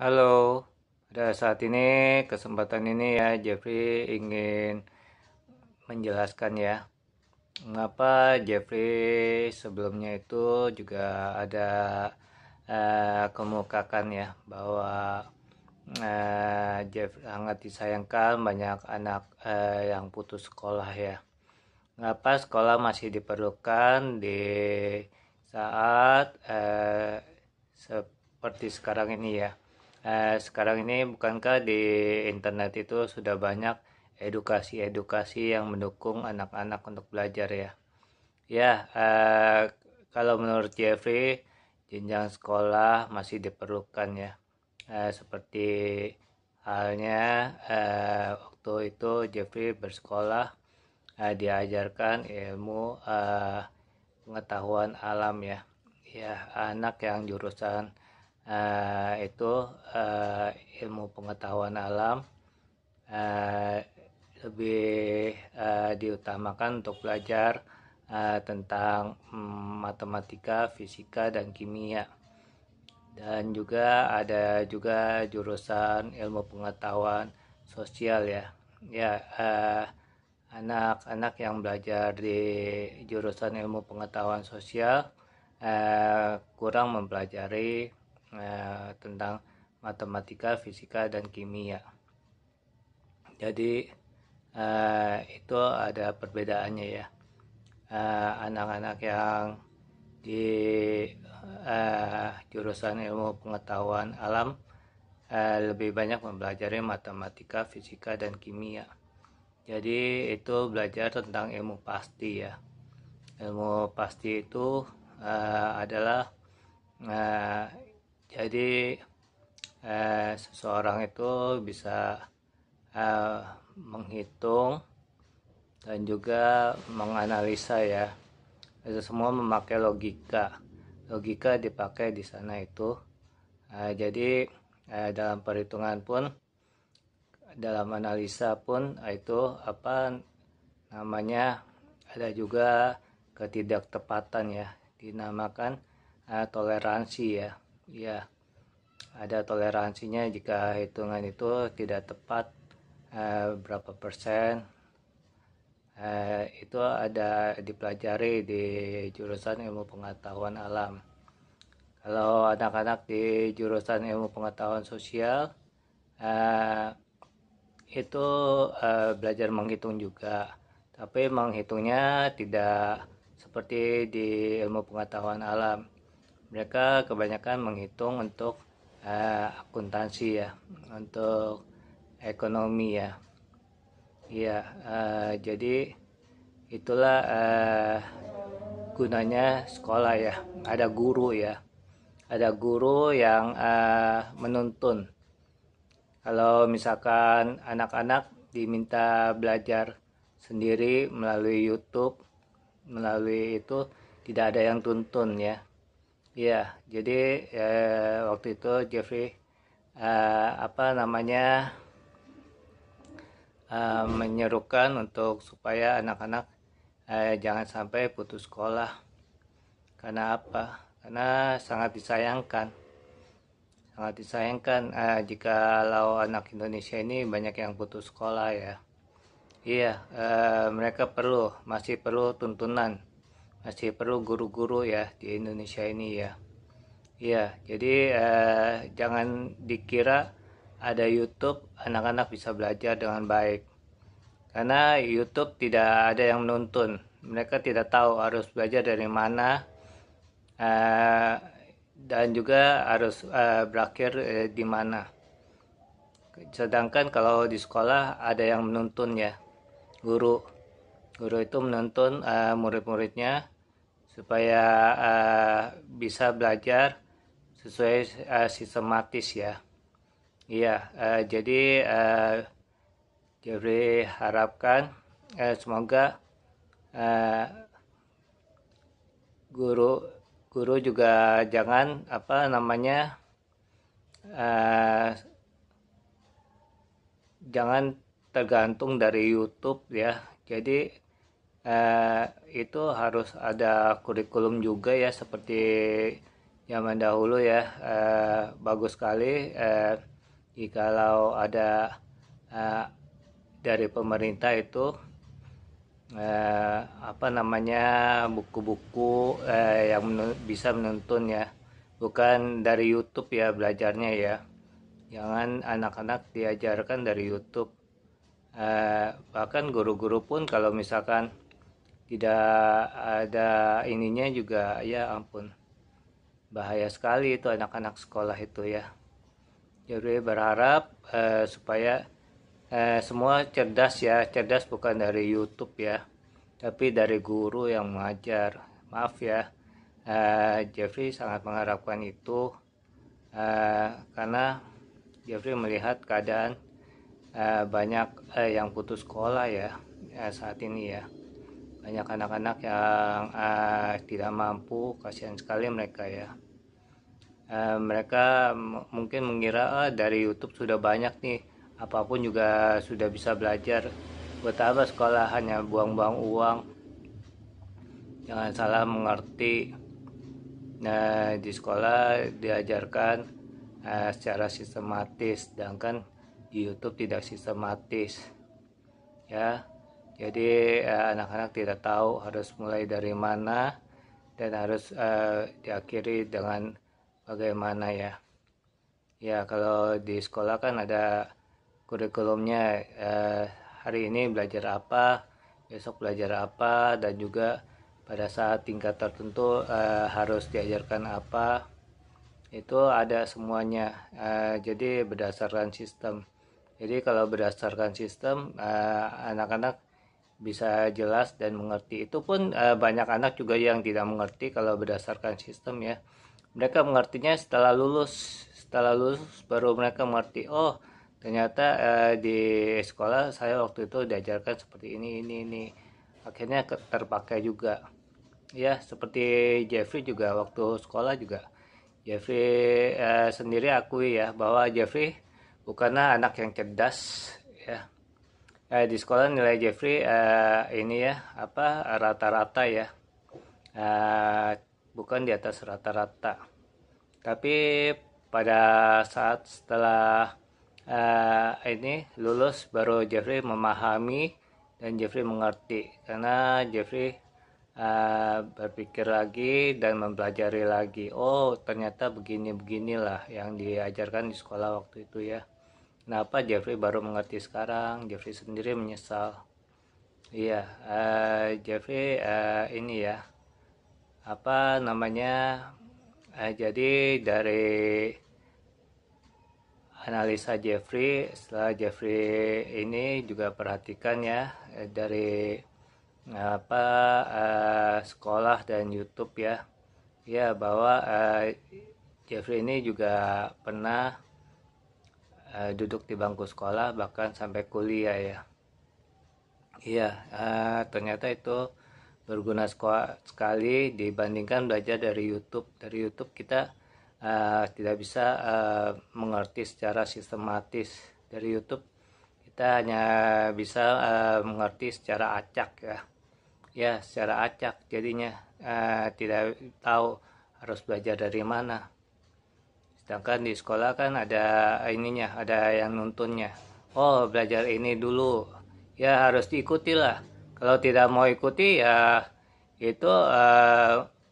Halo, pada saat ini kesempatan ini ya Jeffrey ingin menjelaskan ya mengapa Jeffrey sebelumnya itu juga ada kemukakan ya bahwa Jeff sangat disayangkan banyak anak yang putus sekolah ya. Mengapa sekolah masih diperlukan di saat seperti sekarang ini ya. Sekarang ini bukankah di internet itu sudah banyak edukasi-edukasi yang mendukung anak-anak untuk belajar ya. Ya, kalau menurut Jeffrey, jenjang sekolah masih diperlukan ya. Seperti halnya waktu itu Jeffrey bersekolah, diajarkan ilmu pengetahuan alam ya. Ya, anak yang jurusan itu ilmu pengetahuan alam uh, lebih diutamakan untuk belajar tentang matematika, fisika, dan kimia. Dan juga ada juga jurusan ilmu pengetahuan sosial ya. Ya, anak-anak yang belajar di jurusan ilmu pengetahuan sosial kurang mempelajari tentang matematika, fisika, dan kimia. Jadi itu ada perbedaannya ya. Anak-anak yang di jurusan ilmu pengetahuan alam lebih banyak mempelajari matematika, fisika, dan kimia. Jadi itu belajar tentang ilmu pasti ya. Ilmu pasti itu adalah jadi seseorang itu bisa menghitung dan juga menganalisa ya. Itu semua memakai logika. Logika dipakai di sana itu. Jadi dalam perhitungan pun, dalam analisa pun itu apa namanya, ada juga ketidaktepatan ya, dinamakan toleransi ya. Ya, ada toleransinya jika hitungan itu tidak tepat berapa persen. Itu ada dipelajari di jurusan ilmu pengetahuan alam. Kalau anak-anak di jurusan ilmu pengetahuan sosial itu belajar menghitung juga, tapi menghitungnya tidak seperti di ilmu pengetahuan alam. Mereka kebanyakan menghitung untuk akuntansi ya, untuk ekonomi ya. Iya, jadi itulah gunanya sekolah ya. Ada guru ya, ada guru yang menuntun. Kalau misalkan anak-anak diminta belajar sendiri melalui YouTube, melalui itu tidak ada yang tuntun ya. Iya, jadi waktu itu Jeffrey apa namanya menyerukan untuk supaya anak-anak jangan sampai putus sekolah. Karena apa? Karena sangat disayangkan. Sangat disayangkan jika anak Indonesia ini banyak yang putus sekolah ya. Iya, mereka masih perlu tuntunan, masih perlu guru-guru ya di Indonesia ini ya. Iya, jadi jangan dikira ada YouTube anak-anak bisa belajar dengan baik. Karena YouTube tidak ada yang menuntun. Mereka tidak tahu harus belajar dari mana dan juga harus berakhir di mana. Sedangkan kalau di sekolah ada yang menuntun ya, guru. Guru itu menuntun murid-muridnya supaya bisa belajar sesuai sistematis ya. Iya, jadi Jeffrey harapkan semoga guru guru juga jangan apa namanya jangan tergantung dari YouTube ya. Jadi itu harus ada kurikulum juga ya, seperti zaman dahulu ya, bagus sekali jikalau ada dari pemerintah itu apa namanya, buku-buku yang bisa menuntun ya, bukan dari YouTube ya belajarnya ya. Jangan anak-anak diajarkan dari YouTube. Bahkan guru-guru pun kalau misalkan tidak ada ininya juga, ya ampun, bahaya sekali itu anak-anak sekolah itu ya. Jadi berharap supaya semua cerdas ya, cerdas bukan dari YouTube ya, tapi dari guru yang mengajar. Maaf ya, Jeffrey sangat mengharapkan itu karena Jeffrey melihat keadaan banyak yang putus sekolah ya, saat ini ya. Banyak anak-anak yang tidak mampu, kasihan sekali mereka ya. Mereka mungkin mengira dari YouTube sudah banyak nih, apapun juga sudah bisa belajar. Buat apa sekolah, hanya buang-buang uang. Jangan salah mengerti. Nah, di sekolah diajarkan secara sistematis, sedangkan di YouTube tidak sistematis. Ya, jadi anak-anak tidak tahu harus mulai dari mana dan harus diakhiri dengan bagaimana ya. Ya, kalau di sekolah kan ada kurikulumnya, hari ini belajar apa, besok belajar apa, dan juga pada saat tingkat tertentu harus diajarkan apa. Itu ada semuanya. Jadi berdasarkan sistem. Jadi kalau berdasarkan sistem, anak-anak bisa jelas dan mengerti. Itu pun banyak anak juga yang tidak mengerti kalau berdasarkan sistem ya. Mereka mengertinya setelah lulus baru mereka mengerti. Oh, ternyata di sekolah saya waktu itu diajarkan seperti ini. Akhirnya terpakai juga. Ya, seperti Jeffrey juga waktu sekolah juga. Jeffrey sendiri akui ya bahwa Jeffrey bukanlah anak yang cerdas ya. Di sekolah nilai Jeffrey ini ya, apa, rata-rata ya. Bukan di atas rata-rata. Tapi pada saat setelah ini lulus baru Jeffrey memahami dan Jeffrey mengerti, karena Jeffrey berpikir lagi dan mempelajari lagi. Oh, ternyata beginilah yang diajarkan di sekolah waktu itu ya. Kenapa Jeffrey baru mengerti sekarang? Jeffrey sendiri menyesal. Iya, Jeffrey ini ya, apa namanya, jadi dari analisa Jeffrey, setelah Jeffrey ini juga perhatikan ya, dari apa sekolah dan YouTube ya, ya bahwa Jeffrey ini juga pernah duduk di bangku sekolah bahkan sampai kuliah ya. Iya, ternyata itu berguna sekali dibandingkan belajar dari YouTube. Dari YouTube kita tidak bisa mengerti secara sistematis. Dari YouTube kita hanya bisa mengerti secara acak ya. Ya, secara acak jadinya tidak tahu harus belajar dari mana. Sedangkan di sekolah kan ada ininya, ada yang nuntunnya. Oh, belajar ini dulu. Ya harus diikuti lah. Kalau tidak mau ikuti ya itu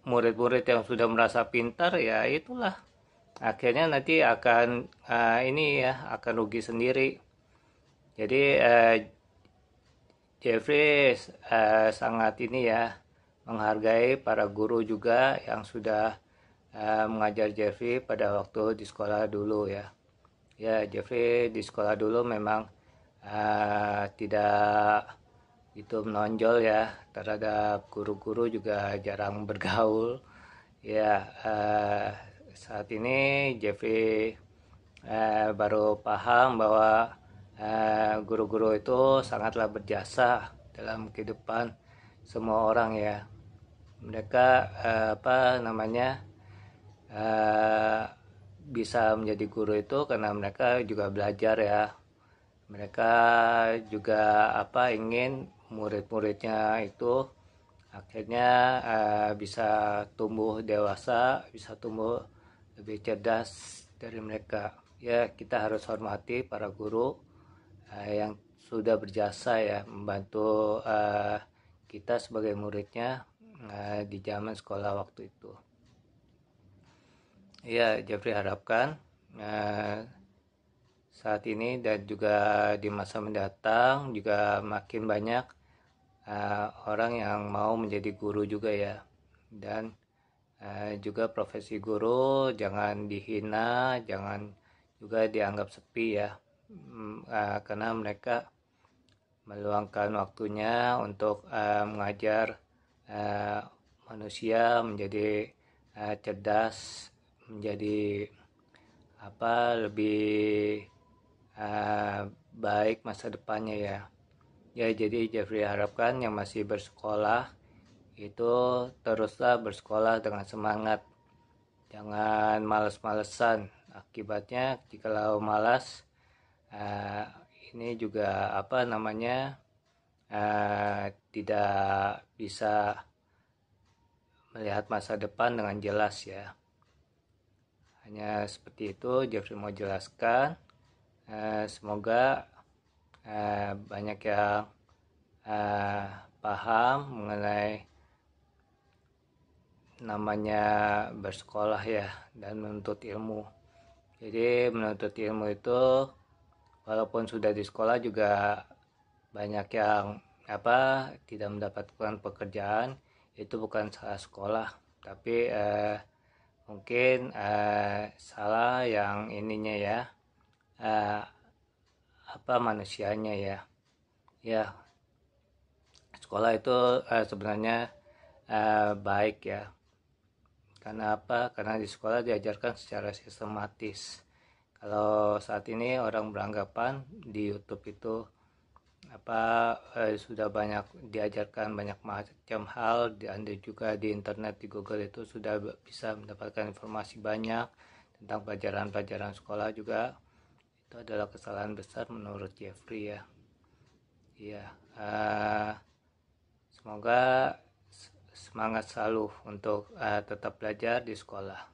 murid-murid yang sudah merasa pintar ya itulah. Akhirnya nanti akan ini ya, akan rugi sendiri. Jadi Jeffrey sangat ini ya, menghargai para guru juga yang sudah mengajar Jeffrey pada waktu di sekolah dulu ya. Ya, Jeffrey di sekolah dulu memang tidak itu menonjol ya, terhadap guru-guru juga jarang bergaul ya. Saat ini Jeffrey baru paham bahwa guru-guru itu sangatlah berjasa dalam kehidupan semua orang ya. Mereka apa namanya, bisa menjadi guru itu karena mereka juga belajar ya. Mereka juga apa ingin murid-muridnya itu akhirnya bisa tumbuh dewasa, bisa tumbuh lebih cerdas dari mereka. Ya, kita harus hormati para guru yang sudah berjasa ya membantu kita sebagai muridnya di zaman sekolah waktu itu. Ya, Jeffrey harapkan saat ini dan juga di masa mendatang juga makin banyak orang yang mau menjadi guru juga ya. Dan juga profesi guru jangan dihina, jangan juga dianggap sepi ya. Karena mereka meluangkan waktunya untuk mengajar manusia menjadi cerdas, menjadi lebih baik masa depannya ya. Ya, jadi Jeffrey harapkan yang masih bersekolah itu teruslah bersekolah dengan semangat, jangan males-malesan. Akibatnya jikalau malas, ini juga tidak bisa melihat masa depan dengan jelas ya. Hanya seperti itu Jeffrey mau jelaskan. Semoga banyak yang paham mengenai namanya bersekolah ya dan menuntut ilmu. Jadi menuntut ilmu itu walaupun sudah di sekolah juga banyak yang tidak mendapatkan pekerjaan. Itu bukan salah sekolah, tapi mungkin salah yang ininya ya, manusianya ya. Ya, sekolah itu sebenarnya baik ya. Karena apa? Karena di sekolah diajarkan secara sistematis. Kalau saat ini orang beranggapan di YouTube itu sudah banyak diajarkan banyak macam hal, dan juga di internet, di Google itu sudah bisa mendapatkan informasi banyak tentang pelajaran-pelajaran sekolah juga. Itu adalah kesalahan besar menurut Jeffrey ya. Iya, semoga semangat selalu untuk tetap belajar di sekolah.